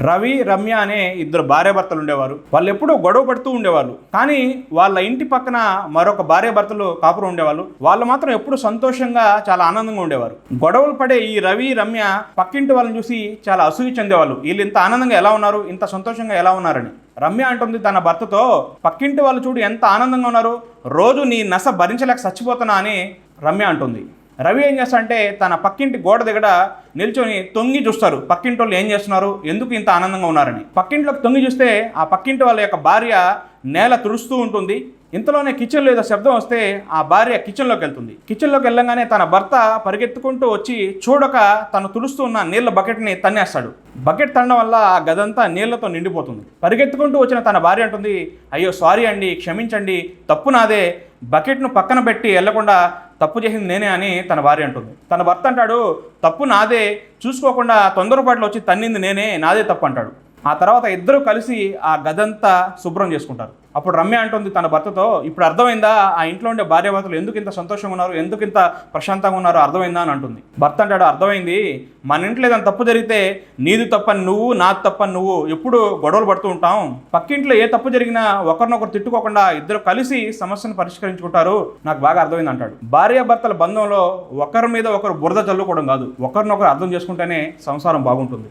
రవి, రమ్య అనే ఇద్దరు భార్యాభర్తలు ఉండేవారు. వాళ్ళు ఎప్పుడూ గొడవ పడుతూ ఉండేవాళ్ళు. కానీ వాళ్ళ ఇంటి పక్కన మరొక భార్యాభర్తలు కాపురం ఉండేవాళ్ళు. వాళ్ళు మాత్రం ఎప్పుడు సంతోషంగా చాలా ఆనందంగా ఉండేవారు. గొడవలు పడే ఈ రవి, రమ్య పక్కింటి వాళ్ళని చూసి చాలా అసూయ చెందేవాళ్ళు. వీళ్ళు ఇంత ఆనందంగా ఎలా ఉన్నారు, ఇంత సంతోషంగా ఎలా ఉన్నారని. రమ్య అంటుంది తన భర్తతో, పక్కింటి వాళ్ళు చూడు ఎంత ఆనందంగా ఉన్నారు, రోజు నీ నస భరించలేక చచ్చిపోతున్నా అని రమ్య అంటుంది. రవి ఏం చేస్తాడంటే తన పక్కింటి గోడ దగ్గర నిల్చొని తొంగి చూస్తారు, పక్కింటి వాళ్ళు ఏం చేస్తున్నారు, ఎందుకు ఇంత ఆనందంగా ఉన్నారని. పక్కింట్లోకి తొంగి చూస్తే ఆ పక్కింటి వాళ్ళ యొక్క భార్య నేల తుడుస్తూ ఉంటుంది. ఇంతలోనే కిచెన్లో ఏదో శబ్దం వస్తే ఆ భార్య కిచెన్లోకి వెళ్తుంది. కిచెన్లోకి వెళ్ళంగానే తన భర్త పరిగెత్తుకుంటూ వచ్చి చూడక తను తుడుస్తూ ఉన్న నీళ్ళ బకెట్ని తన్నేస్తాడు. బకెట్ తన్నడం వల్ల ఆ గదంతా నీళ్లతో నిండిపోతుంది. పరిగెత్తుకుంటూ వచ్చిన తన భార్య అంటుంది, అయ్యో సారీ అండి, క్షమించండి, తప్పు నాదే, బకెట్ను పక్కన పెట్టి వెళ్లకుండా తప్పు చేసింది నేనే అని తన భార్య అంటుంది. తన భర్త అంటాడు, తప్పు నాదే, చూసుకోకుండా తొందరపాటులో వచ్చి తన్నింది నేనే, నాదే తప్పు అంటాడు. ఆ తర్వాత ఇద్దరు కలిసి ఆ గదంతా శుభ్రం చేసుకుంటారు. అప్పుడు రమ్య అంటుంది తన భర్తతో, ఇప్పుడు అర్థమైందా ఆ ఇంట్లో ఉండే భార్యాభర్తలు ఎందుకు ఇంత సంతోషంగా ఉన్నారు, ఎందుకు ఇంత ప్రశాంతంగా ఉన్నారో అర్థమైందా అని అంటుంది. భర్త అంటాడు, అర్థమైంది, మన ఇంట్లో ఏదైనా తప్పు జరిగితే నీది తప్పని నువ్వు, నాది తప్పని నువ్వు ఎప్పుడు గొడవలు పడుతూ ఉంటాం. పక్కింట్లో ఏ తప్పు జరిగినా ఒకరినొకరు తిట్టుకోకుండా ఇద్దరు కలిసి సమస్యను పరిష్కరించుకుంటారు, నాకు బాగా అర్థమైంది అంటాడు. భార్యాభర్తల బంధంలో ఒకరి మీద ఒకరు బురద చల్లుకోవడం కాదు, ఒకరినొకరు అర్థం చేసుకుంటేనే సంసారం బాగుంటుంది.